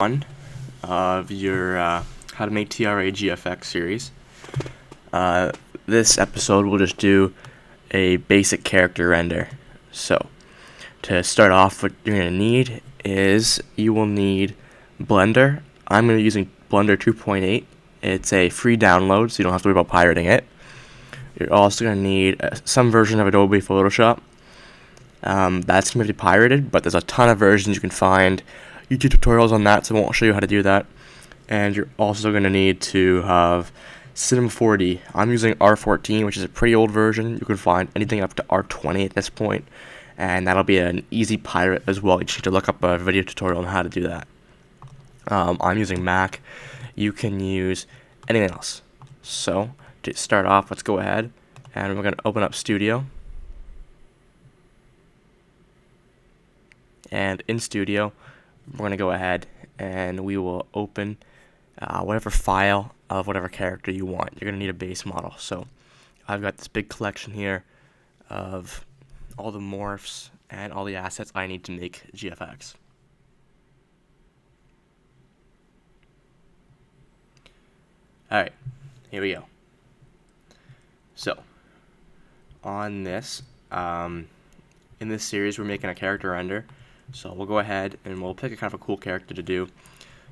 One of your How to Make TRA GFX series. This episode we'll just do a basic character render. So to start off, what you're going to need is you will need Blender. I'm going to be using Blender 2.8. It's a free download, so you don't have to worry about pirating it. You're also going to need some version of Adobe Photoshop. That's going to be pirated, but there's a ton of versions you can find. YouTube tutorials on that, so I won't show you how to do that. And you're also going to need to have Cinema 4D. I'm using R14, which is a pretty old version. You can find anything up to R20 at this point, and that'll be an easy pirate as well. You just need to look up a video tutorial on how to do that. I'm using Mac. You can use anything else. So to start off, let's go ahead and we're going to open up Studio. And in Studio, we're going to go ahead and we will open whatever file of whatever character you want. You're going to need a base model. So I've got this big collection here of all the morphs and all the assets I need to make GFX. Alright, here we go. So on this, in this series we're making a character render. So we'll go ahead and we'll pick a kind of a cool character to do.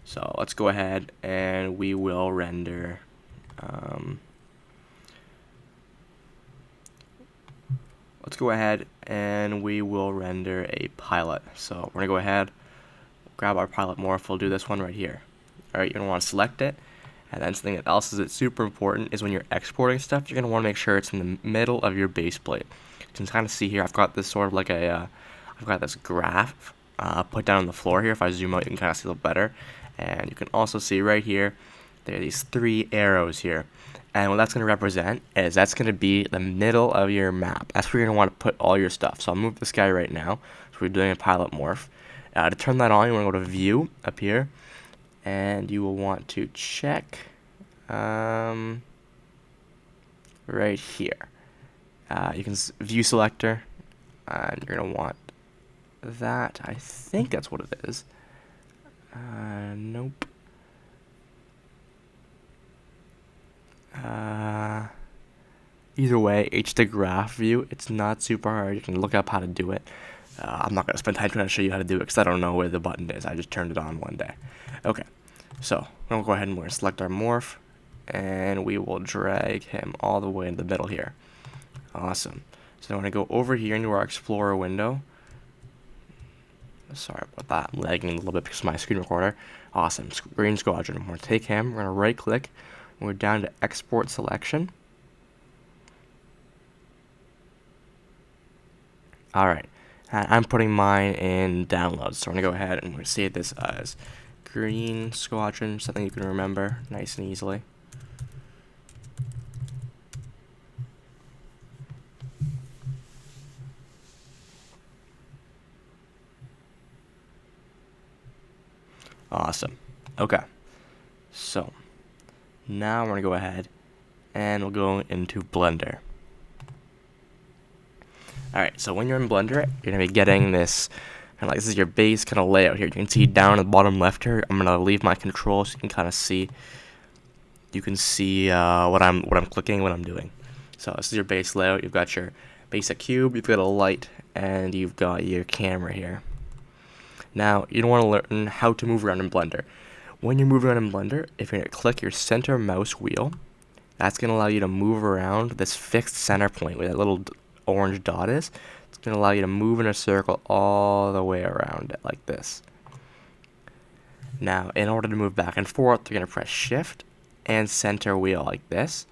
So let's go ahead and we will render a pilot. So we're gonna go ahead, grab our pilot morph. We'll do this one right here. Alright, you're gonna want to select it. And then something else that's super important is when you're exporting stuff, you're gonna want to make sure it's in the middle of your base plate. You can kind of see here, I've got this sort of like I've got this graph put down on the floor here. If I zoom out, you can kind of see a little better. And you can also see right here, there are these 3 arrows here. And what that's going to represent is that's going to be the middle of your map. That's where you're going to want to put all your stuff. So I'll move this guy right now. So we're doing a pilot morph. To turn that on, you want to go to View up here. And you will want to check right here. You can View Selector. And you're going to want that. I think that's what it is. Nope. Either way, H to graph view. It's not super hard. You can look up how to do it. I'm not going to spend time trying to show you how to do it because I don't know where the button is. I just turned it on one day. Okay, so we'll go ahead and we're going to select our morph, and we will drag him all the way in the middle here. Awesome. So I'm going to go over here into our Explorer window. Sorry about that, I'm lagging a little bit because of my screen recorder. Awesome, Green Squadron. We're going to take him, we're going to right click, and we're down to Export Selection. Alright, I'm putting mine in Downloads, so we're going to go ahead and we're going to save this as Green Squadron, something you can remember nice and easily. Awesome. Okay. So now we're going to go ahead and we'll go into Blender. Alright, so when you're in Blender, you're going to be getting this kind of like, this is your base kind of layout here. You can see down at the bottom left here, I'm going to leave my control so you can kind of see, what I'm clicking, what I'm doing. So this is your base layout. You've got your basic cube, you've got a light, and you've got your camera here. Now, you don't want to learn how to move around in Blender. When you move around in Blender, if you're going to click your center mouse wheel, that's going to allow you to move around this fixed center point where that little orange dot is. It's going to allow you to move in a circle all the way around it like this. Now, in order to move back and forth, you're going to press Shift and center wheel like this,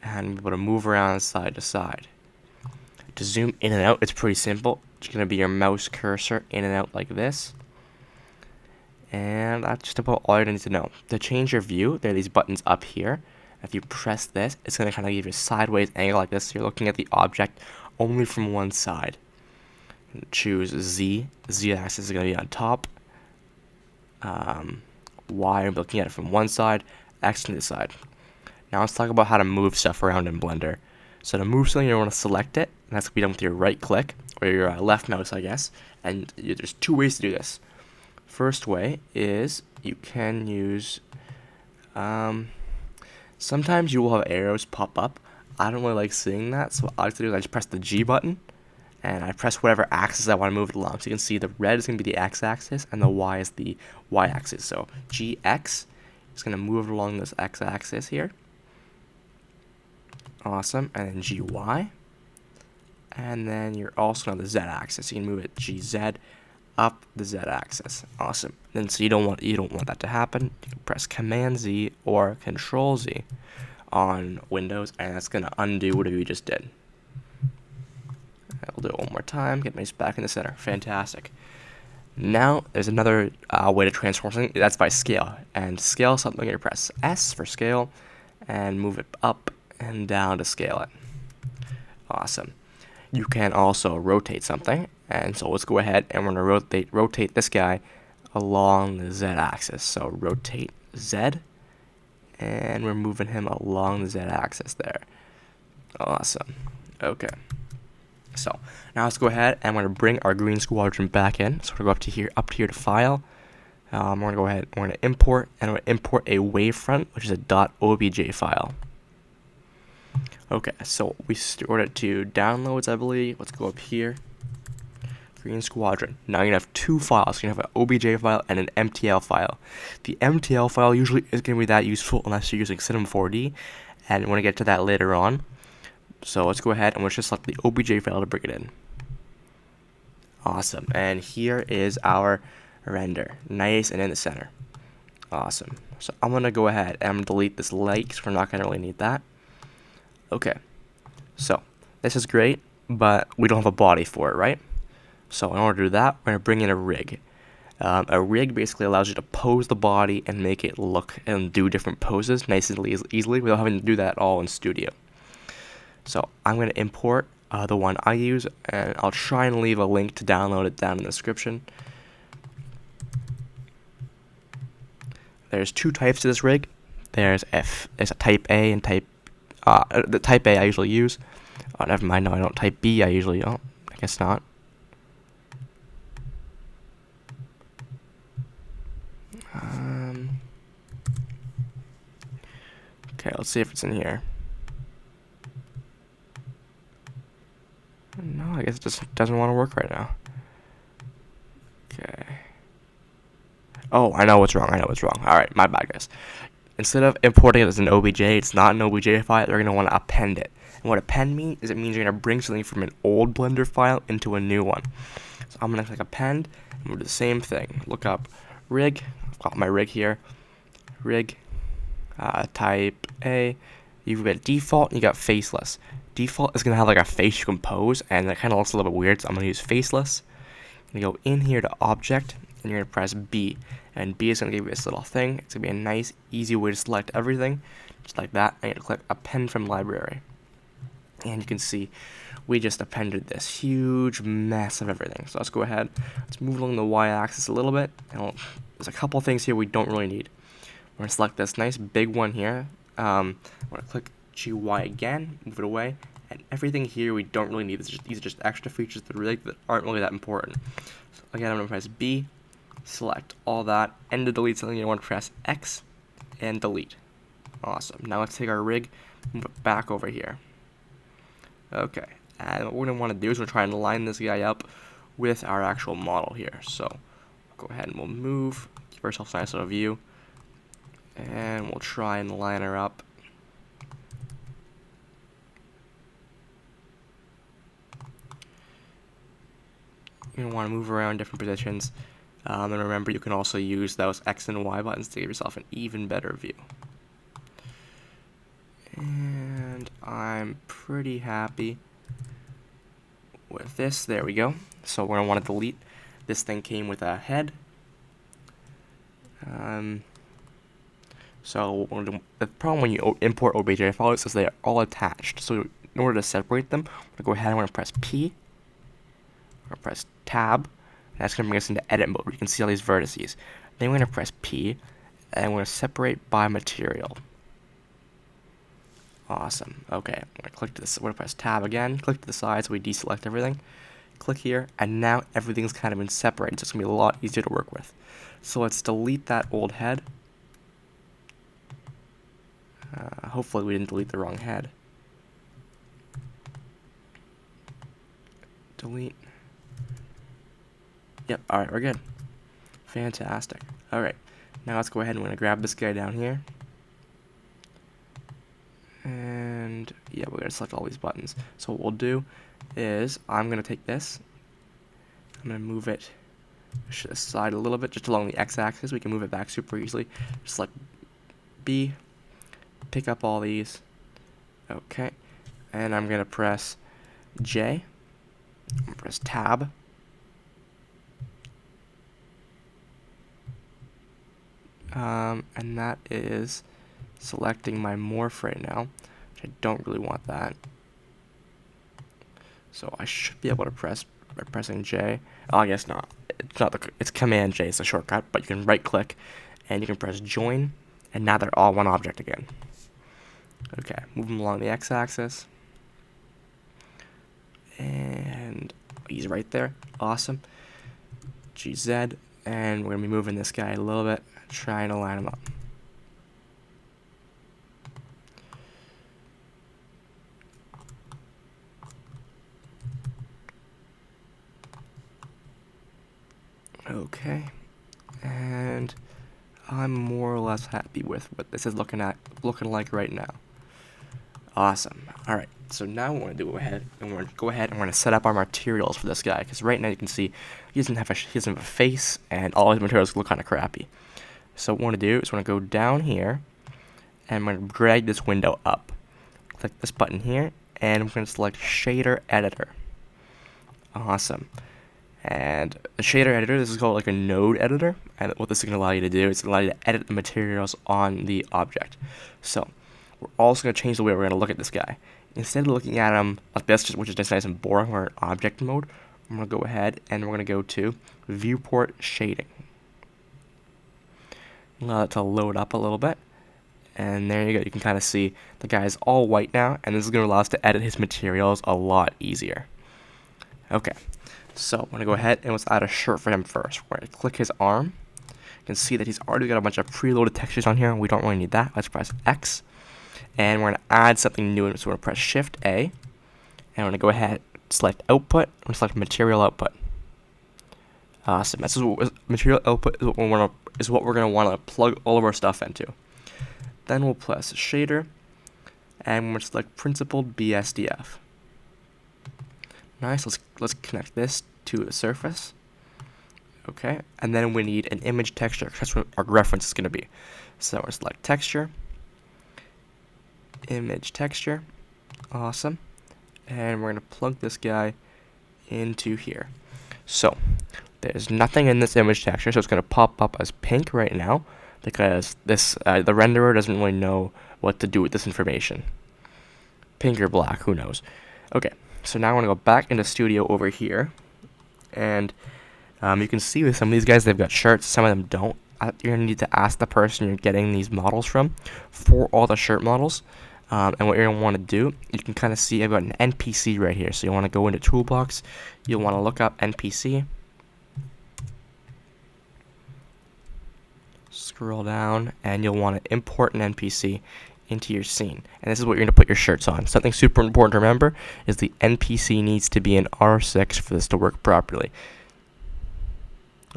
and be able to move around side to side. To zoom in and out, it's pretty simple. It's going to be your mouse cursor in and out like this. And that's just about all you need to know. To change your view, there are these buttons up here. If you press this, it's going to kind of give you a sideways angle like this. So you're looking at the object only from one side. Choose Z. The Z-axis is going to be on top. Y, I'm looking at it from one side. X to the side. Now let's talk about how to move stuff around in Blender. So to move something, you want to select it, and that's going to be done with your right click, or your left mouse, I guess. And there's 2 ways to do this. First way is you can use, sometimes you will have arrows pop up. I don't really like seeing that, so what I like to do is I just press the G button, and I press whatever axis I want to move it along. So you can see the red is going to be the x-axis, and the y is the y-axis. So GX is going to move it along this x-axis here. Awesome. And then GY. And then you're also on the z-axis. You can move it GZ up the z-axis. Awesome. Then so you don't want that to happen. You can press Command Z or Control Z on Windows, and that's going to undo whatever you just did. We'll do it one more time. Get my back in the center. Fantastic. Now there's another way to transform something. That's by scale. And scale something, you press S for scale, and move it up and down to scale it. Awesome. You can also rotate something, and so let's go ahead and we're going to rotate this guy along the z-axis. So rotate Z, and we're moving him along the z-axis there. Awesome. Okay. So now let's go ahead and we're going to bring our green squadron back in. So we're going to go up to file. We're going to go ahead and we're going to import, and we're going to import a wavefront, which is a .obj file. Okay, so we stored it to downloads, I believe. Let's go up here. Green Squadron. Now you're going to have two files. You're going to have an OBJ file and an MTL file. The MTL file usually isn't going to be that useful unless you're using Cinema4D, and we're going to get to that later on. So let's go ahead and we'll just select the OBJ file to bring it in. Awesome. And here is our render. Nice and in the center. Awesome. So I'm going to go ahead and delete this light because we're not going to really need that. Okay, so this is great, but we don't have a body for it, right? So in order to do that, we're going to bring in a rig. A rig basically allows you to pose the body and make it look and do different poses nice and easily without having to do that all in Studio. So I'm going to import the one I use, and I'll try and leave a link to download it down in the description. There's two types to this rig. There's a type A and type the type A I usually use. Oh, never mind. No, I don't. Type B I usually. Oh, I guess not. Okay, let's see if it's in here. No, I guess it just doesn't want to work right now. Okay. Oh, I know what's wrong. Alright, my bad, guys. Instead of importing it as an OBJ, it's not an OBJ file, they're going to want to append it. And what append means is it means you're going to bring something from an old Blender file into a new one. So I'm going to click append, and we'll do the same thing. Look up rig. I've got my rig here. Rig. Type A. You've got default, and you got faceless. Default is going to have like a face you can pose, and that kind of looks a little bit weird, so I'm going to use faceless. I'm going to go in here to object, and you're going to press B. And B is going to give you this little thing. It's going to be a nice, easy way to select everything. Just like that. And you're going to click append from library. And you can see we just appended this huge mess of everything. So let's go ahead. Let's move along the y-axis a little bit. And there's a couple things here we don't really need. We're going to select this nice big one here. We're going to click GY again, move it away. And everything here we don't really need. These are just extra features that aren't really that important. So again, I'm going to press B. Select all that, and to delete something you want to press X and delete. Awesome. Now let's take our rig, move it back over here. Okay, and what we're going to want to do is we're trying to line this guy up with our actual model here. So go ahead and we'll move, give ourselves a nice little view, and we'll try and line her up. You're going to want to move around different positions. And remember, you can also use those X and Y buttons to give yourself an even better view. And I'm pretty happy with this. There we go. So we're going to want to delete. This thing came with a head. So the problem when you import OBJ files is they are all attached. So in order to separate them, I'm going to go ahead and I'm going to press P. I'm going to press Tab. That's going to bring us into edit mode where you can see all these vertices. Then we're going to press P, and we're going to separate by material. Awesome. Okay, I'm going to click to this. We're going to press Tab again, click to the side so we deselect everything. click here, and now everything's kind of been separated, so it's going to be a lot easier to work with. So let's delete that old head. Hopefully we didn't delete the wrong head. Delete. Yep, alright, we're good. Fantastic. Alright, now let's go ahead and we're going to grab this guy down here. And yeah, we're going to select all these buttons. So what we'll do is I'm going to take this. I'm going to move it aside a little bit, just along the x-axis. We can move it back super easily. Just select B, pick up all these. Okay, and I'm going to press J. I'm going to press Tab. And that is selecting my morph right now, which I don't really want that. So I should be able to press by pressing J. Oh, I guess not. It's Command J. It's a shortcut, but you can right click and you can press Join, and now they're all one object again. Okay, move them along the x-axis, and he's right there. Awesome. GZ, and we're gonna be moving this guy a little bit, trying to line him up. Okay, and I'm more or less happy with what this is looking like right now. Awesome. All right, so now we're going to go ahead and we're going to set up our materials for this guy, because right now you can see he doesn't have a face, and all his materials look kind of crappy. So what we're going to do is we're going to go down here, and we're going to drag this window up. Click this button here, and we're going to select Shader Editor. Awesome. And the shader editor, this is called like a node editor, and what this is going to allow you to do is allow you to edit the materials on the object. So we're also going to change the way we're going to look at this guy. Instead of looking at him like this, which is just nice and boring, we're in object mode. I'm going to go ahead and we're going to go to viewport shading. Allow it to load up a little bit, and there you go. You can kind of see the guy's all white now, and this is going to allow us to edit his materials a lot easier. Okay. So I'm going to go ahead and let's add a shirt for him first. We're going to click his arm. You can see that he's already got a bunch of preloaded textures on here. We don't really need that. Let's press X. And we're going to add something new. So we're going to press Shift A. And we're going to go ahead, select Output, and select Material Output. Awesome. This is what Material Output is what we're going to want to plug all of our stuff into. Then we'll press Shader. And we're going to select Principled BSDF. Nice, let's connect this to a surface. Okay, and then we need an image texture. That's what our reference is going to be. So we're select texture, image texture, awesome, and we're going to plug this guy into here. So there's nothing in this image texture, so it's going to pop up as pink right now because this the renderer doesn't really know what to do with this information. Pink or black, who knows? Okay. So now I want to go back into Studio over here, and you can see with some of these guys, they've got shirts, some of them don't. You're going to need to ask the person you're getting these models from for all the shirt models, and what you're going to want to do, you can kind of see I've got an NPC right here, so you want to go into Toolbox, you'll want to look up NPC, scroll down, and you'll want to import an NPC into your scene, and this is what you're going to put your shirts on. Something super important to remember is the NPC needs to be in R6 for this to work properly.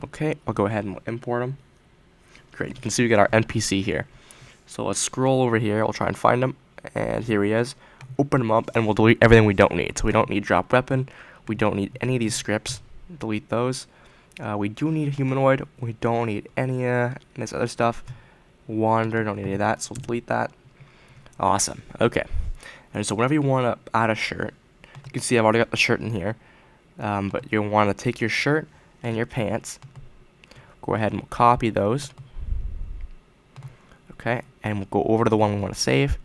Okay, I'll go ahead and we'll import them. Great, you can see we got our NPC here. So let's scroll over here, we'll try and find him, and here he is. Open him up, and we'll delete everything we don't need. So we don't need drop weapon, we don't need any of these scripts, delete those. We do need a humanoid, we don't need any this other stuff. Wander, don't need any of that, so delete that. Awesome. Okay. And so whenever you want to add a shirt, you can see I've already got the shirt in here. But you'll want to take your shirt and your pants. Go ahead and we'll copy those. Okay. And we'll go over to the one we want to save.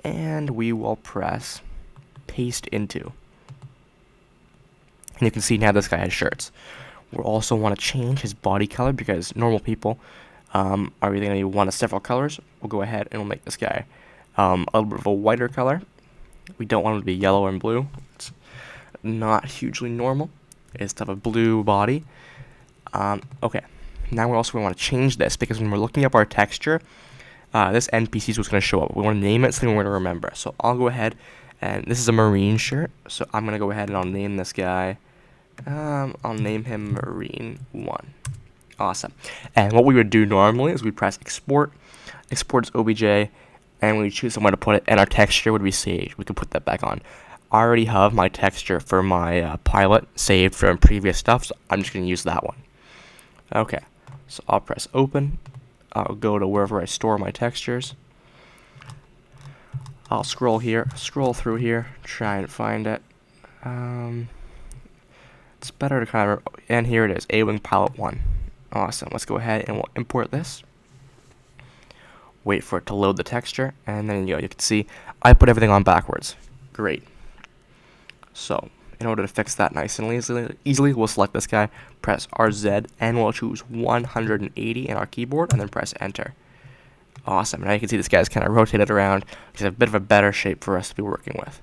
And we will press paste into. And you can see now this guy has shirts. We'll also want to change his body color because normal people are either going to want a several colors. We'll go ahead and we'll make this guy a little bit of a whiter color. We don't want him to be yellow and blue. not hugely normal. It's to have a blue body. Okay, now we also want to change this because when we're looking up our texture, this NPC is what's going to show up. We want to name it so we're going to remember. So I'll go ahead, and this is a marine shirt. So I'm going to go ahead and I'll name this guy. I'll name him Marine 1. Awesome. And what we would do normally is we'd press export, export as OBJ, and we choose somewhere to put it, and our texture would be saved. We could put that back on. I already have my texture for my pilot saved from previous stuff, so I'm just going to use that one. Okay, so I'll press open. I'll go to wherever I store my textures. I'll scroll through here, try and find it. It's better to kind of, and here it is, A-Wing Pilot 1. Awesome, let's go ahead and we'll import this. Wait for it to load the texture, and then you can see I put everything on backwards. Great. So, in order to fix that nice and easily, we'll select this guy, press RZ, and we'll choose 180 in our keyboard, and then press enter. Awesome, now you can see this guy's kind of rotated around. It's a bit of a better shape for us to be working with.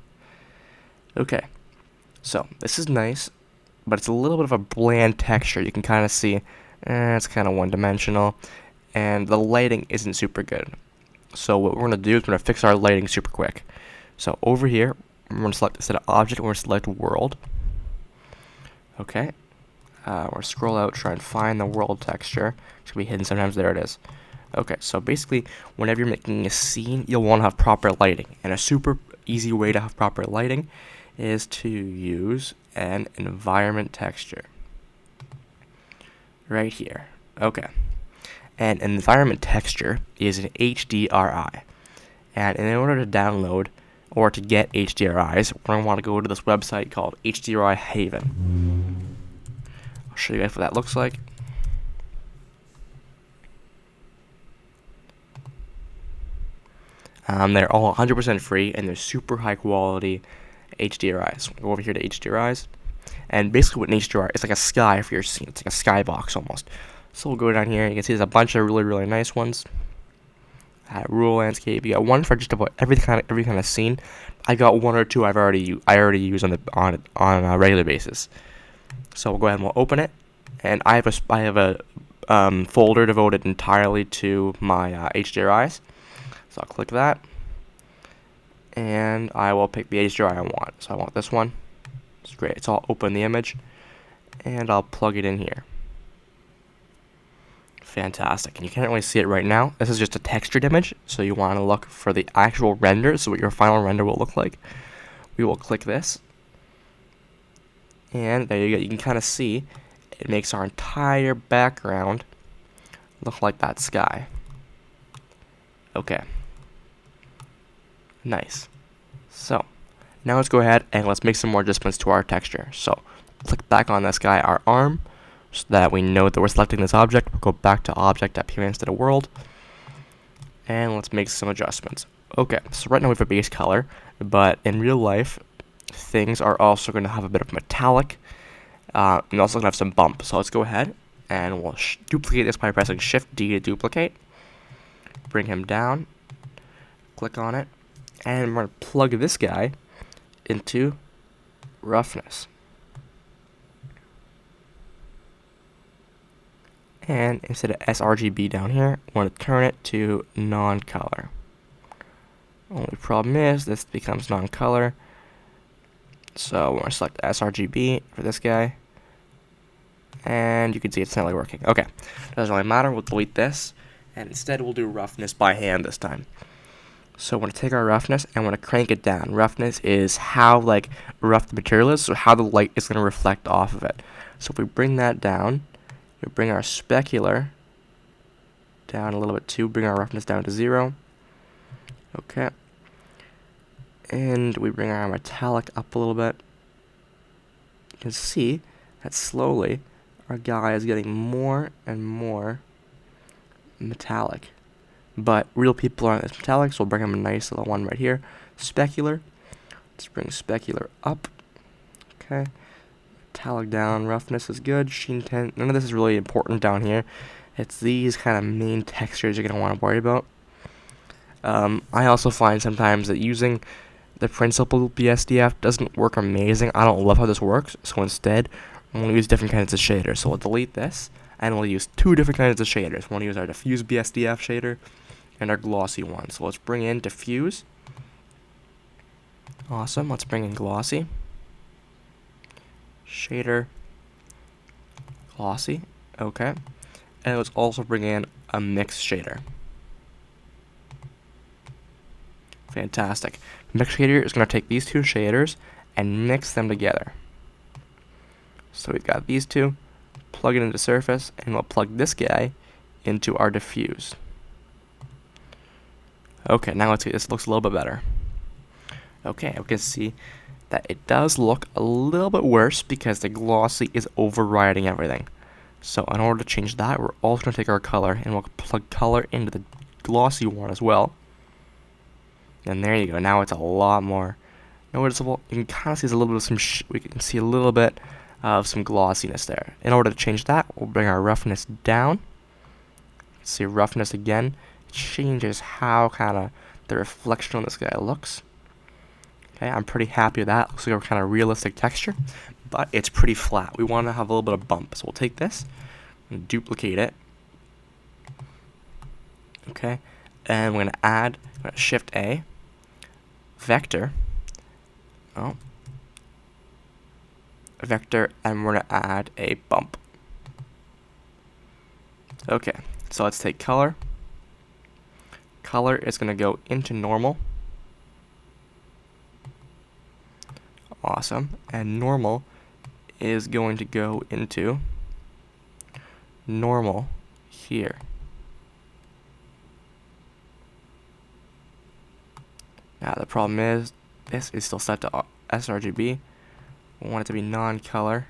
Okay, so this is nice, but it's a little bit of a bland texture. You can kind of see it's kind of one-dimensional, and the lighting isn't super good. So what we're going to do is we're going to fix our lighting super quick. So over here, we're going to select instead of object, we're going to select world. Okay, we're going to scroll out, try and find the world texture. It's going to be hidden sometimes. There it is. Okay, so basically, whenever you're making a scene, you'll want to have proper lighting. And a super easy way to have proper lighting is to use an environment texture. Right here. Okay. And an environment texture is an HDRI. And in order to download or to get HDRIs, we're going to want to go to this website called HDRI Haven. I'll show you guys what that looks like. They're all 100% free, and they're super high quality HDRIs. We'll go over here to HDRIs, and basically what an HDRI is like a sky for your scene. It's like a skybox almost. So we'll go down here. You can see there's a bunch of really nice ones. Rural landscape. You got one for just about every kind of scene. I got one or two I already use on a regular basis. So we'll go ahead and we'll open it, and I have a folder devoted entirely to my HDRIs. So I'll click that, and I will pick the HDRI I want. So I want this one. It's great. So I'll open the image, and I'll plug it in here. Fantastic. And you can't really see it right now. This is just a textured image, so you want to look for the actual render, so what your final render will look like. We will click this, and there you go. You can kind of see it makes our entire background look like that sky. Okay. Nice. So, now let's go ahead and let's make some more adjustments to our texture. So, click back on this guy, our arm, so that we know that we're selecting this object. We'll go back to object.py instead of world, and let's make some adjustments. Okay, so right now we have a base color, but in real life, things are also going to have a bit of metallic, and also going to have some bump. So let's go ahead and we'll duplicate this by pressing Shift D to duplicate. Bring him down, click on it, and we're going to plug this guy into roughness. And instead of sRGB down here, we want to turn it to non-color. Only problem is this becomes non-color. So we're going to select sRGB for this guy. And you can see it's not really working. Okay, doesn't really matter. We'll delete this. And instead we'll do roughness by hand this time. So we're going to take our roughness and we're going to crank it down. Roughness is how rough the material is, so how the light is going to reflect off of it. So if we bring that down, we bring our specular down a little bit too, bring our roughness down to 0. Okay. And we bring our metallic up a little bit. You can see that slowly our guy is getting more and more metallic. But real people aren't as metallic, so we'll bring him a nice little one right here. Specular. Let's bring specular up. Okay. Metallic down. Roughness is good. Sheen tint. None of this is really important down here. It's these kind of main textures you're going to want to worry about. I also find sometimes that using The principal BSDF doesn't work amazing. I don't love how this works, so instead, I'm going to use different kinds of shaders. So we'll delete this, and we'll use two different kinds of shaders. We'll use our diffuse BSDF shader and our glossy one. So let's bring in diffuse. Awesome. Let's bring in glossy. Shader. Glossy. Okay. And let's also bring in a mix shader. Fantastic. Mix shader is going to take these two shaders and mix them together. So we've got these two, plug it into surface, and we'll plug this guy into our diffuse. Okay, now let's see, this looks a little bit better. Okay, we can see that it does look a little bit worse because the glossy is overriding everything. So in order to change that, we're also going to take our color and we'll plug color into the glossy one as well. And there you go. Now it's a lot more noticeable. You can kind of see a little bit of we can see a little bit of some glossiness there. In order to change that, we'll bring our roughness down. See roughness again. It changes how kind of the reflection on this guy looks. Okay, I'm pretty happy with that. Looks like a kind of realistic texture, but it's pretty flat. We want to have a little bit of bump, so we'll take this and duplicate it. Okay, and we're going to add Shift A, vector, vector, and we're going to add a bump. Okay, so let's take color. Color is going to go into normal. Awesome. And normal is going to go into normal here. Now the problem is this is still set to sRGB. We want it to be non-color,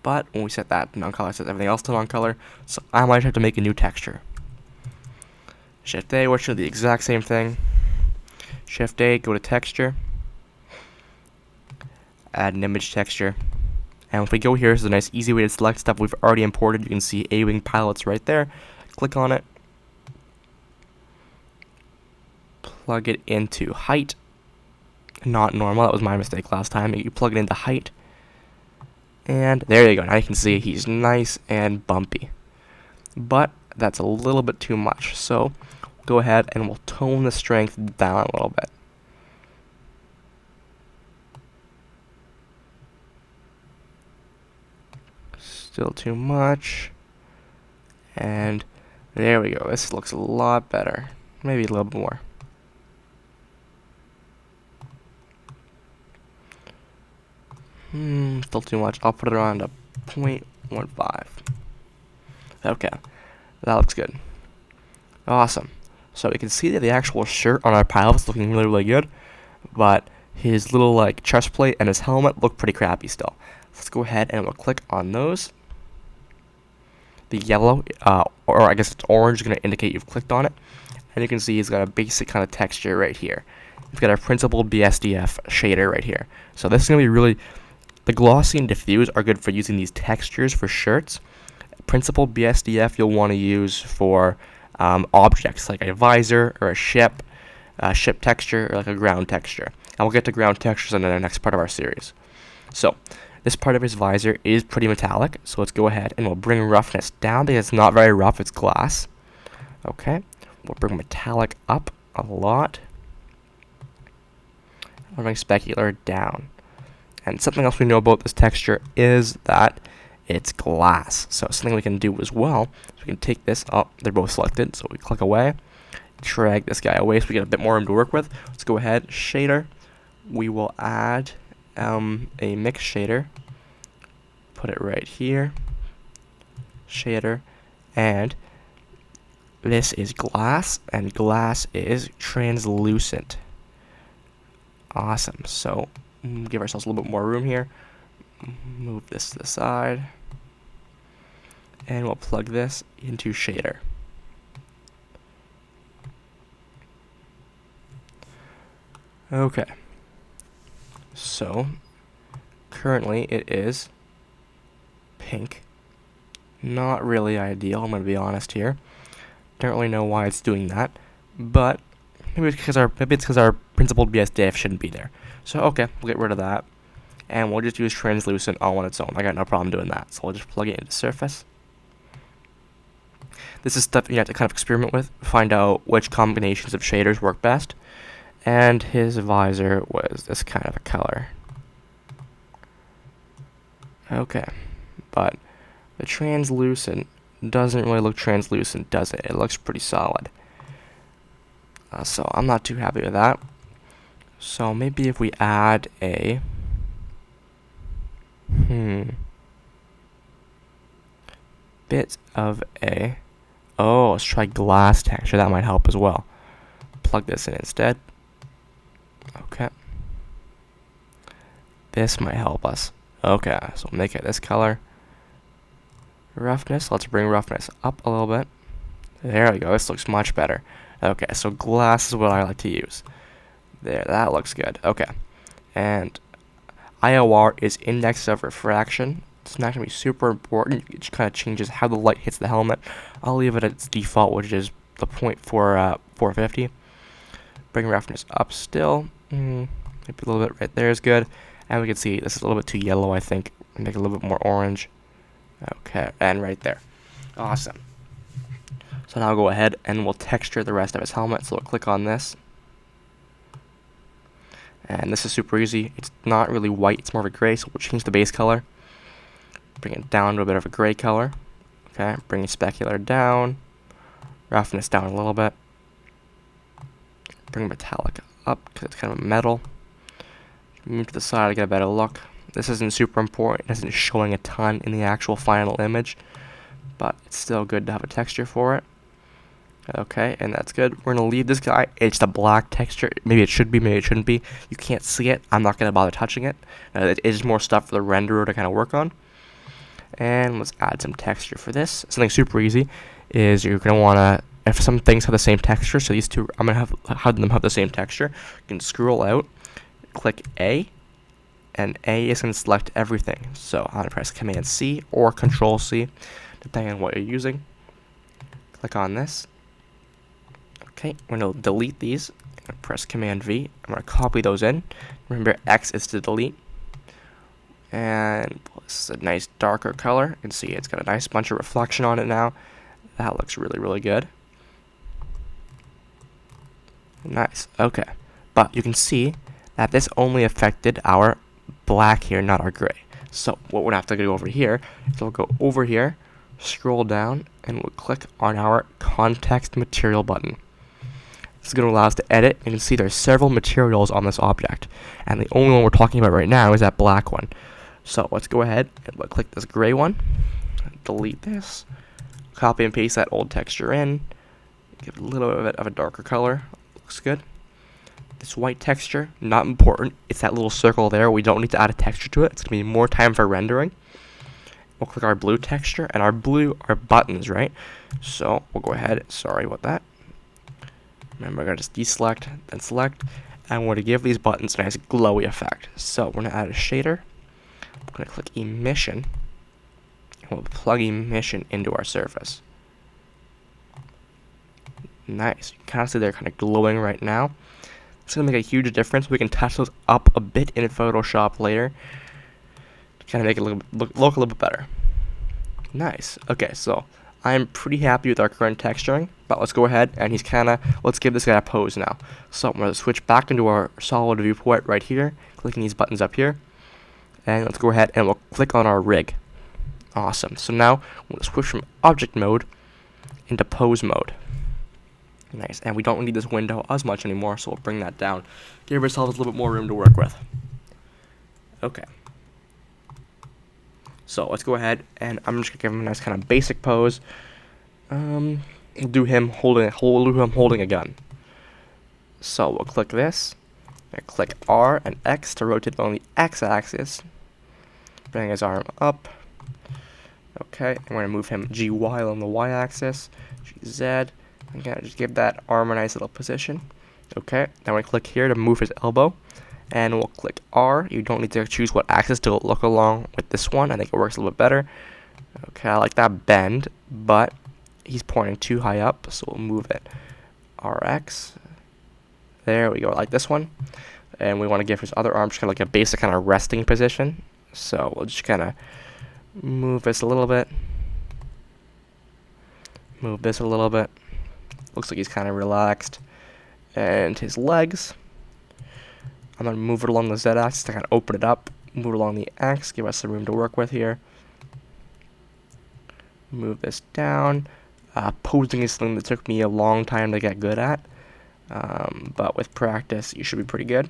but when we set that to non-color, it sets everything else to non-color, so I might have to make a new texture. Shift A, which is the exact same thing. Shift A, go to texture, add an image texture, and if we go here, this is a nice easy way to select stuff we've already imported. You can see A-Wing pilots right there. Click on it, plug it into height, not normal. That was my mistake last time. You plug it into height, and there you go. Now you can see he's nice and bumpy, but that's a little bit too much. So go ahead and we'll tone the strength down a little bit. Still too much, and there we go. This looks a lot better. Maybe a little bit more. Still too much. I'll put it around a 0.15. Okay, that looks good. Awesome. So we can see that the actual shirt on our pilot is looking really, really good, but his little chest plate and his helmet look pretty crappy still. Let's go ahead and we'll click on those. The yellow, or I guess it's orange, is going to indicate you've clicked on it, and you can see he's got a basic kind of texture right here. We've got our principal BSDF shader right here. So this is going to be really, the glossy and diffuse are good for using these textures for shirts. Principal BSDF you'll want to use for objects like a visor or a ship texture, or like a ground texture. And we'll get to ground textures in the next part of our series. So this part of his visor is pretty metallic, so let's go ahead and we'll bring roughness down because it's not very rough, it's glass. Okay, we'll bring metallic up a lot. We'll bring specular down. And something else we know about this texture is that it's glass. So something we can do as well is we can take this up. They're both selected, so we click away, drag this guy away so we get a bit more room to work with. Let's go ahead, shader. We will add a mix shader. Put it right here. Shader. And this is glass, and glass is translucent. Awesome. So give ourselves a little bit more room here. Move this to the side. And we'll plug this into shader. Okay. So currently it is pink. Not really ideal, I'm going to be honest here. Don't really know why it's doing that, but maybe it's because our principal BS diff shouldn't be there. So okay, we'll get rid of that, and we'll just use translucent all on its own. I got no problem doing that. So we'll just plug it into surface. This is stuff you have to kind of experiment with, find out which combinations of shaders work best. And his visor was this kind of a color. Okay, but the translucent doesn't really look translucent, does it? It looks pretty solid. So I'm not too happy with that. So maybe if we add a bit of a let's try glass texture. That might help as well. Plug this in instead. Okay. This might help us. Okay, so we'll make it this color. Roughness, let's bring roughness up a little bit. There we go, this looks much better. Okay, so glass is what I like to use. There, that looks good. Okay, and IOR is index of refraction. It's not going to be super important. It just kind of changes how the light hits the helmet. I'll leave it at its default, which is the 450. Bring roughness up still. Maybe a little bit right there is good. And we can see this is a little bit too yellow, I think. Make it a little bit more orange. Okay, and right there. Awesome. So now I'll go ahead and we'll texture the rest of his helmet. So we'll click on this. And this is super easy. It's not really white, it's more of a gray, so we'll change the base color. Bring it down to a bit of a gray color. Okay, bring specular down. Roughness down a little bit. Bring metallic up because it's kind of metal. Move to the side to get a better look. This isn't super important. It isn't showing a ton in the actual final image, but it's still good to have a texture for it. Okay, and that's good. We're going to leave this guy. It's the black texture. Maybe it should be, maybe it shouldn't be. You can't see it. I'm not going to bother touching it. It is more stuff for the renderer to kind of work on. And let's add some texture for this. Something super easy is you're going to want to, if some things have the same texture, so these two, I'm going to have them have the same texture. You can scroll out, click A, and A is going to select everything. So I'm going to press Command C or Control C, depending on what you're using. Click on this. Okay, we're going to delete these. I'm going to press Command V. I'm going to copy those in. Remember, X is to delete. And this is a nice darker color. You can see it's got a nice bunch of reflection on it now. That looks really, really good. Nice. Okay. But you can see that this only affected our black here, not our gray. So what we're going to have to do over here is we'll go over here, scroll down, and we'll click on our context material button. This is going to allow us to edit. You can see there's several materials on this object, and the only one we're talking about right now is that black one. So let's go ahead and we'll click this gray one, delete this, copy and paste that old texture in, give it a little bit of a darker color. Looks good. This white texture, not important. It's that little circle there. We don't need to add a texture to it. It's going to be more time for rendering. We'll click our blue texture, and our blue are buttons, right? So we'll go ahead. Sorry about that. Remember, we're going to just deselect, then select, and we're going to give these buttons a nice glowy effect. So we're going to add a shader. We're going to click emission, and we'll plug emission into our surface. Nice. You can kind of see they're kind of glowing right now. It's going to make a huge difference. We can touch those up a bit in Photoshop later to kind of make it look a little bit better. Nice. Okay, so I'm pretty happy with our current texturing, but let's go ahead and let's give this guy a pose now. So I'm going to switch back into our solid viewport right here, clicking these buttons up here, and let's go ahead and we'll click on our rig. Awesome. So now we'll switch from object mode into pose mode. Nice, and we don't need this window as much anymore, so we'll bring that down. Give ourselves a little bit more room to work with. Okay. So let's go ahead, and I'm just gonna give him a nice kind of basic pose. We'll do him holding a gun. So we'll click this, and click R and X to rotate on the X-axis. Bring his arm up. Okay, and we're gonna move him GY on the Y-axis, GZ. Again, just give that arm a nice little position. Okay, now we click here to move his elbow, and we'll click R. You don't need to choose what axis to look along with this one. I think it works a little bit better. Okay, I like that bend, but he's pointing too high up, so we'll move it. RX. There we go, like this one. And we want to give his other arm just kind of like a basic kind of resting position. So we'll just kind of move this a little bit. Move this a little bit. Looks like he's kind of relaxed. And his legs, I'm going to move it along the Z-axis to kind of open it up. Move it along the X, give us some room to work with here. Move this down. Posing is something that took me a long time to get good at. But with practice, you should be pretty good.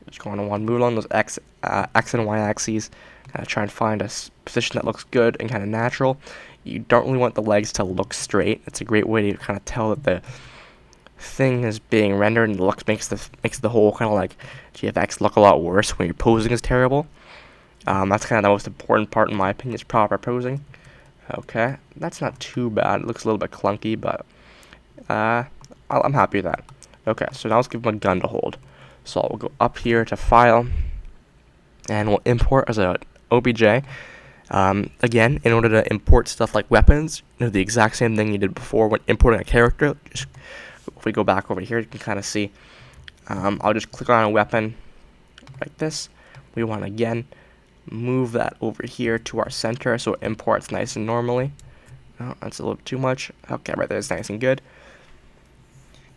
Just going to want to move along those X and Y axes. Kind of try and find a position that looks good and kind of natural. You don't really want the legs to look straight. It's a great way to kind of tell that the thing is being rendered, and the look makes the whole kind of like GFX look a lot worse when your posing is terrible. That's kind of the most important part in my opinion, is proper posing. Okay, that's not too bad. It looks a little bit clunky, but I'm happy with that. Okay, so now let's give him a gun to hold. So we'll go up here to File, and we'll import as a OBJ. Again, in order to import stuff like weapons, do the exact same thing you did before when importing a character. Just, if we go back over here, you can kind of see. I'll just click on a weapon like this. We want to again move that over here to our center so it imports nice and normally. Oh, that's a little bit too much. Okay, right there is nice and good.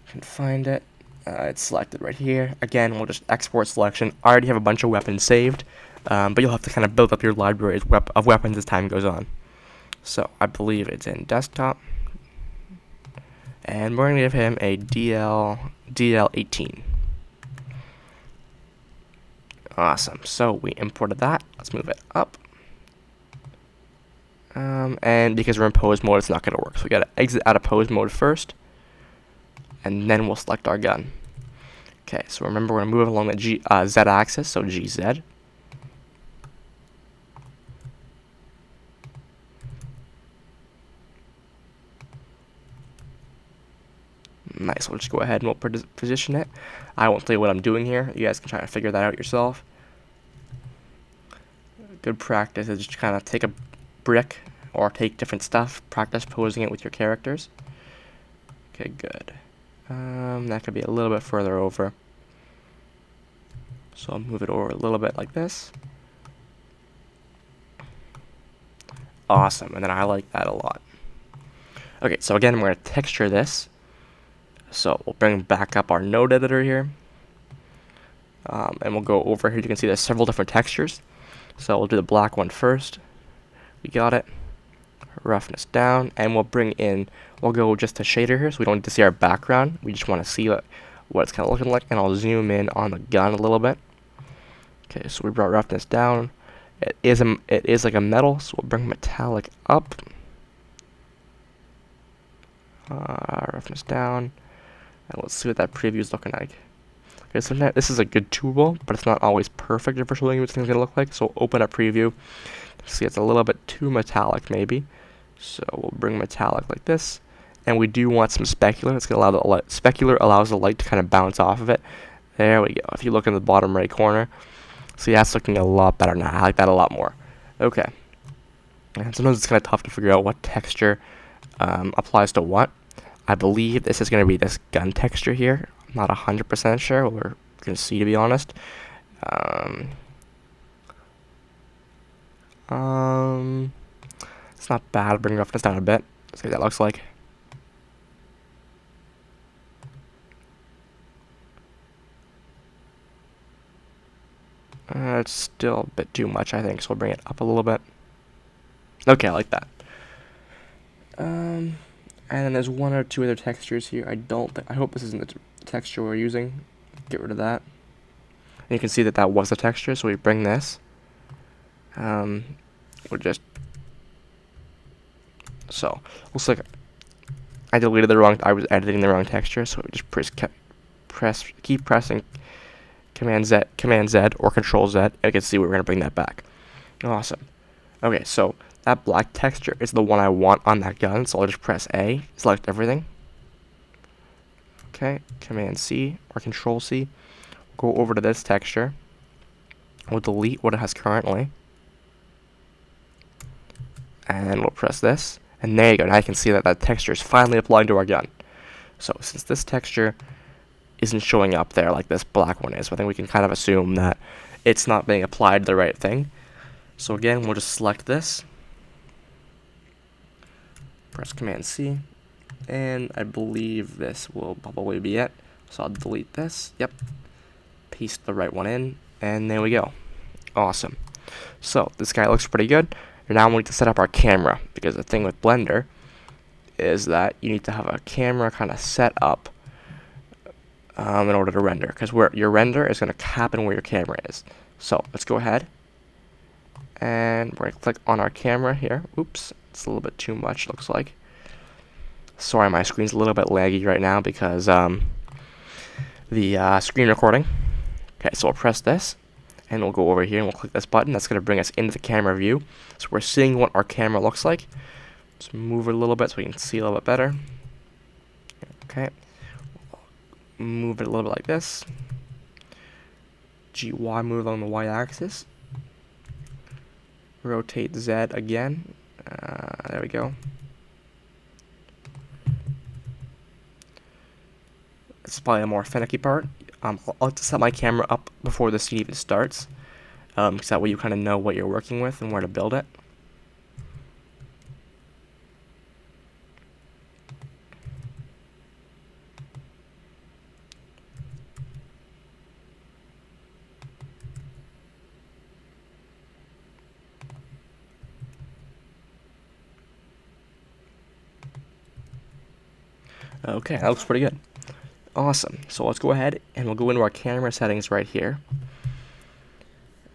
Can find it. It's selected right here. Again, we'll just export selection. I already have a bunch of weapons saved, but you'll have to kind of build up your library of weapons as time goes on. So I believe it's in desktop, and we're going to give him a DL18. Awesome. So we imported that. Let's move it up. And because we're in pose mode, it's not going to work. So we got to exit out of pose mode first, and then we'll select our gun. Okay, so remember we're going to move along the Z-axis, so GZ. Nice, we'll just go ahead and we'll position it. I won't tell you what I'm doing here. You guys can try to figure that out yourself. Good practice is just kind of take a brick or take different stuff, practice posing it with your characters. Okay, good. That could be a little bit further over. So I'll move it over a little bit like this. Awesome, and then I like that a lot. Okay, so again, we're going to texture this. So we'll bring back up our node editor here. And we'll go over here. You can see there's several different textures. So we'll do the black one first. We got it. Roughness down, and we'll go just to shader here, so we don't need to see our background. We just want to see what it's kind of looking like, and I'll zoom in on the gun a little bit. Okay, so we brought roughness down. It is like a metal, so we'll bring metallic up. Roughness down, and let's see what that preview is looking like. Okay, so this is a good tool, but it's not always perfect for showing you what things gonna look like. So we'll open up preview. See, it's a little bit too metallic, maybe. So we'll bring metallic like this, and we do want some specular. It's gonna allow the light. Specular allows the light to kind of bounce off of it. There we go. If you look in the bottom right corner, see that's looking a lot better now. I like that a lot more. Okay. And sometimes it's kind of tough to figure out what texture applies to what. I believe this is gonna be this gun texture here. I'm not 100% sure. We're gonna see, to be honest. It's not bad. Bring roughness down a bit. Let's see what that looks like. It's still a bit too much, I think, so we'll bring it up a little bit. Okay, I like that. And then there's one or two other textures here. I hope this isn't the texture we're using. Get rid of that. And you can see that was the texture, so we bring this. So looks like I was editing the wrong texture, so we just keep pressing Command Z or Control Z. I can see we're gonna bring that back. Awesome. Okay, so that black texture is the one I want on that gun, so I'll just press A, select everything. Okay, Command C or Control C. Go over to this texture. We'll delete what it has currently. And we'll press this. And there you go. Now you can see that texture is finally applied to our gun. So since this texture isn't showing up there like this black one is. So I think we can kind of assume that it's not being applied to the right thing. So again, we'll just select this, press Command C, and I believe this will probably be it. So I'll delete this. Yep. Paste the right one in, and there we go. Awesome. So this guy looks pretty good. And now we need to set up our camera, because the thing with Blender is that you need to have a camera kind of set up in order to render, because your render is going to happen where your camera is. So let's go ahead, and we're going to click on our camera here. Oops, it's a little bit too much, looks like. Sorry, my screen's a little bit laggy right now because the screen recording. Okay, so we'll press this, and we'll go over here and we'll click this button. That's going to bring us into the camera view. So we're seeing what our camera looks like. Just move it a little bit so we can see a little bit better. Okay. Move it a little bit like this. GY, move along the Y-axis. Rotate Z again. There we go. It's probably a more finicky part. I'll like to set my camera up before the scene even starts, because that way you kind of know what you're working with and where to build it. Okay, that looks pretty good. Awesome. So let's go ahead and we'll go into our camera settings right here.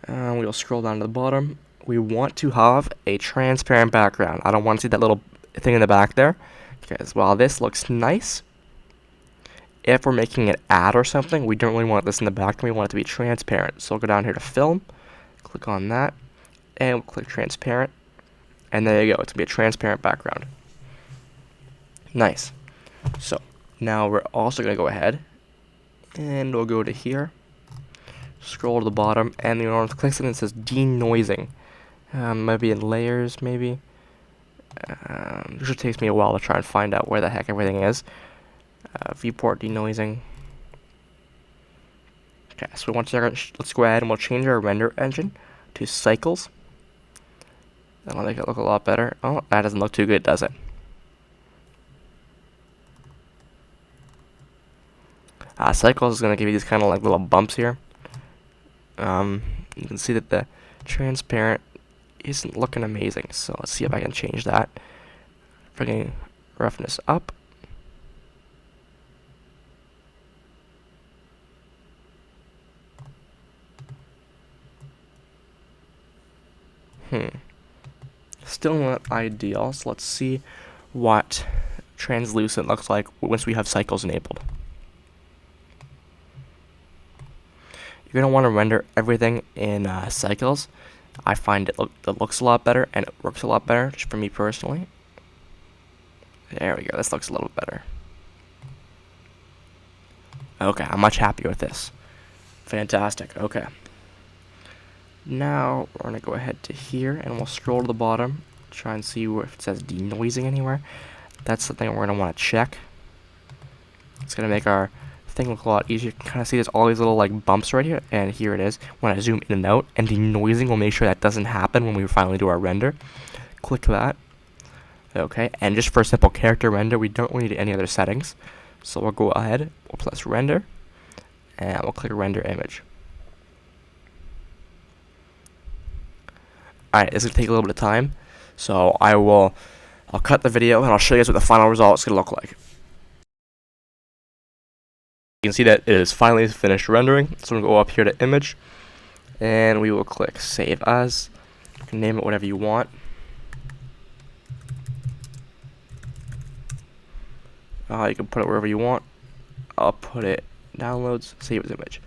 We'll scroll down to the bottom. We want to have a transparent background. I don't want to see that little thing in the back there, because while this looks nice, if we're making an ad or something, we don't really want this in the back. We want it to be transparent. So we'll go down here to Film, click on that, and we'll click Transparent. And there you go. It's going to be a transparent background. Nice. So now we're also going to go ahead and we'll go to here, scroll to the bottom, and you're going to click something that says denoising. Maybe in layers, maybe. It usually takes me a while to try and find out where the heck everything is. Viewport denoising. Okay, so let's go ahead and we'll change our render engine to cycles. That'll make it look a lot better. Oh, that doesn't look too good, does it? Cycles is going to give you these kind of like little bumps here. You can see that the transparent isn't looking amazing, so let's see if I can change that. Bringing roughness up. Still not ideal, so let's see what translucent looks like once we have cycles enabled. You're going to want to render everything in cycles. I find it looks a lot better and it works a lot better, just for me personally. There we go, this looks a little better. Okay, I'm much happier with this. Fantastic, okay. Now, we're going to go ahead to here and we'll scroll to the bottom, try and see if it says denoising anywhere. That's the thing we're going to want to check. It's going to make our thing look a lot easier. You can kind of see there's all these little like bumps right here, and here it is. When I zoom in and out, and denoising will make sure that doesn't happen when we finally do our render. Click that. Okay, and just for a simple character render, we don't need any other settings. So we'll go ahead, we'll press render, and we'll click render image. Alright, this is going to take a little bit of time, so I'll cut the video and I'll show you guys what the final result is going to look like. You can see that it is finally finished rendering, so we'll go up here to image, and we will click save as. You can name it whatever you want. You can put it wherever you want. I'll put it downloads, save as image.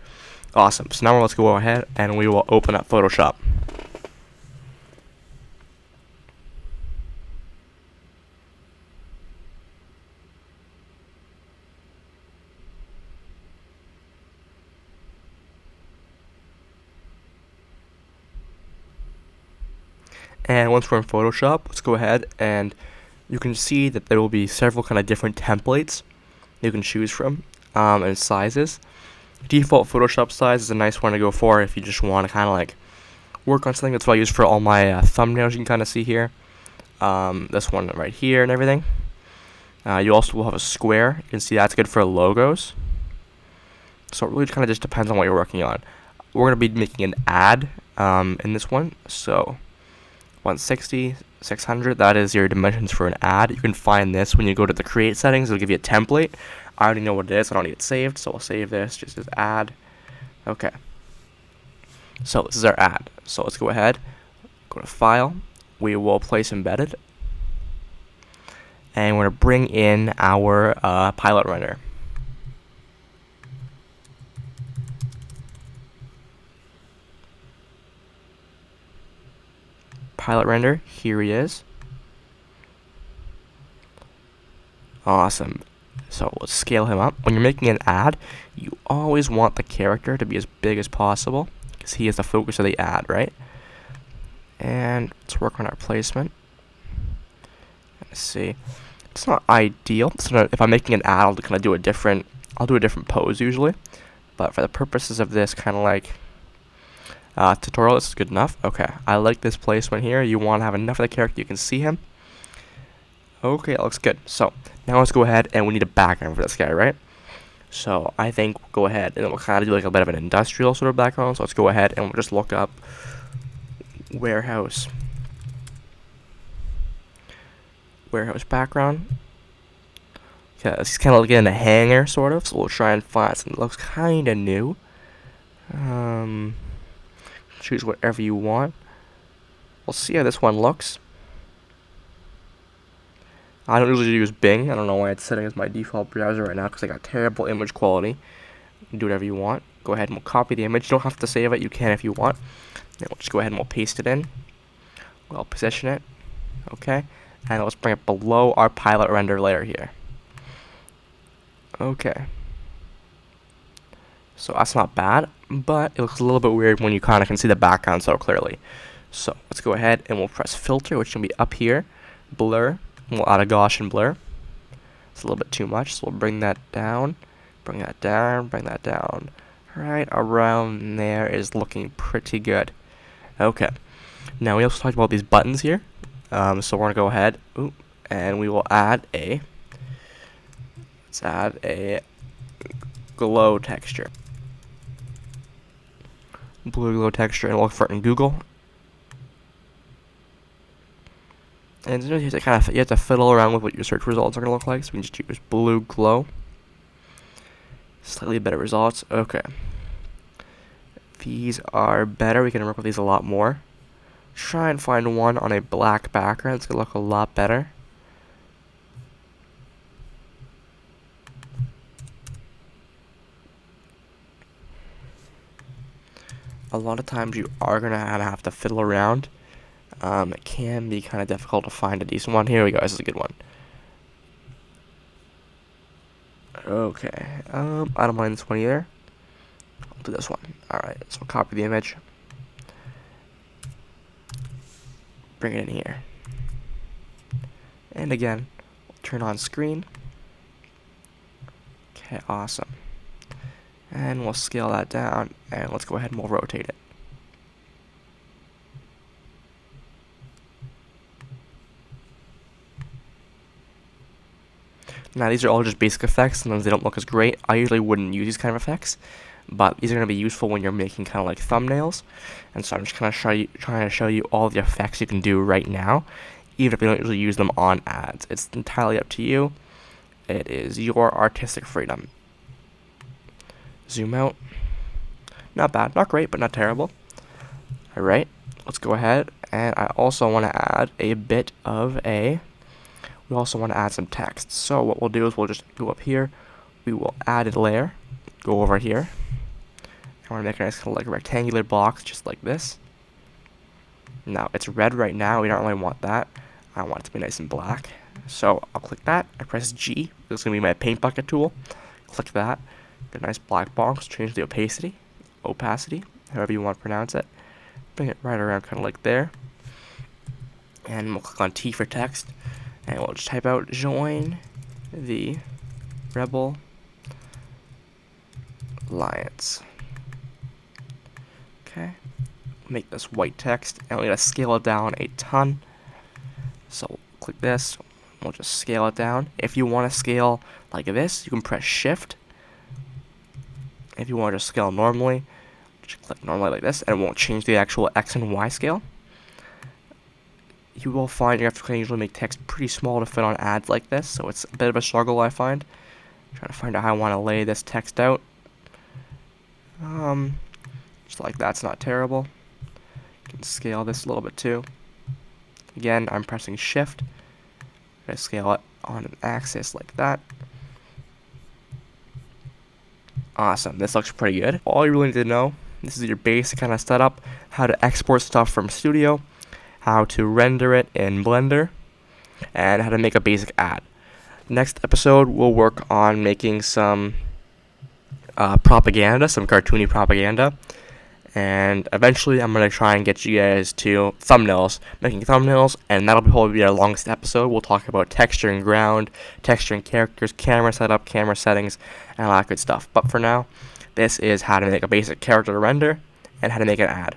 Awesome, so now let's go ahead and we will open up Photoshop. And once we're in Photoshop, let's go ahead and you can see that there will be several kind of different templates you can choose from. and sizes. Default Photoshop size is a nice one to go for if you just want to kind of like work on something. That's what I use for all my thumbnails. You can kind of see here. This one right here and everything. You also will have a square. You can see that's good for logos. So it really kind of just depends on what you're working on. We're going to be making an ad in this one. So 160, 600, that is your dimensions for an ad. You can find this when you go to the create settings. It'll give you a template. I already know what it is. I don't need it saved, so I'll save this just as ad. Okay. So this is our ad. So let's go ahead, go to File. We will place Embedded. And we're going to bring in our pilot render. Pilot render, here he is. Awesome. So let's scale him up. When you're making an ad, you always want the character to be as big as possible because he is the focus of the ad, right? And let's work on our placement. Let's see. It's not ideal. So if I'm making an ad, I'll kind of do a different pose usually. But for the purposes of this kind of like tutorial, this is good enough. Okay, I like this placement here. You want to have enough of the character you can see him. Okay, that looks good. So now let's go ahead and we need a background for this guy, right? So I think we'll go ahead and we'll kind of do like a bit of an industrial sort of background. So let's go ahead and we'll just look up warehouse background. Okay, this is kind of like in a hangar sort of. So we'll try and find something that looks kind of new. Choose whatever you want. We'll see how this one looks. I don't usually use Bing. I don't know why it's setting as my default browser right now because I got terrible image quality. You can do whatever you want. Go ahead and we'll copy the image. You don't have to save it. You can if you want. Then we'll just go ahead and we'll paste it in. We'll position it. Okay. And let's bring it below our pilot render layer here. Okay. So that's not bad, but it looks a little bit weird when you kind of can see the background so clearly. So let's go ahead and we'll press filter, which can be up here, blur. We'll add a Gaussian blur. It's a little bit too much, so we'll bring that down, bring that down, bring that down. Right around there is looking pretty good. Okay. Now we also talked about these buttons here. So we're gonna go ahead, and we will add a. Let's add a glow texture. Blue glow texture, and look for it in Google. And you have to fiddle around with what your search results are going to look like. So we can just use blue glow. Slightly better results. Okay. These are better. We can work with these a lot more. Try and find one on a black background. It's going to look a lot better. A lot of times you are going to have to fiddle around. It can be kind of difficult to find a decent one. Here we go. This is a good one. Okay. I don't mind this one either. I'll do this one. Alright, so I'll copy the image. Bring it in here. And again, we'll turn on screen. Okay, awesome. And we'll scale that down. And let's go ahead and we'll rotate it. Now these are all just basic effects. Sometimes they don't look as great. I usually wouldn't use these kind of effects, but these are going to be useful when you're making kind of like thumbnails. And so I'm just kind of trying to show you all the effects you can do right now, even if you don't usually use them on ads. It's entirely up to you. It is your artistic freedom. Zoom out. Not bad, not great, but not terrible. Alright, let's go ahead. And I also want to add a bit of a... We also want to add some text. So what we'll do is we'll just go up here. We will add a layer. Go over here. I want to make a nice kind of like rectangular box just like this. Now it's red right now. We don't really want that. I want it to be nice and black. So I'll click that. I press G. This is going to be my paint bucket tool. Click that. Get a nice black box. Change the opacity, however you want to pronounce it. Bring it right around kind of like there. And we'll click on T for text. And we'll just type out join the rebel Alliance. Okay, make this white text, and we're gonna scale it down a ton. So we'll click this, we'll just scale it down. If you want to scale like this, you can press Shift. If you want to just scale normally, just click normally like this, and it won't change the actual X and Y scale. You will find you have to usually make text pretty small to fit on ads like this, so it's a bit of a struggle, I find. Trying to find out how I want to lay this text out. Just like that's not terrible. You can scale this a little bit too. Again, I'm pressing Shift. I scale it on an axis like that. Awesome, this looks pretty good. All you really need to know, this is your basic kind of setup, how to export stuff from Studio, how to render it in Blender, and how to make a basic ad. Next episode, we'll work on making some propaganda, some cartoony propaganda, and eventually I'm going to try and get you guys to thumbnails, making thumbnails, and that'll probably be our longest episode. We'll talk about texturing ground, texturing characters, camera setup, camera settings, and all that good stuff. But for now, this is how to make a basic character render and how to make an ad.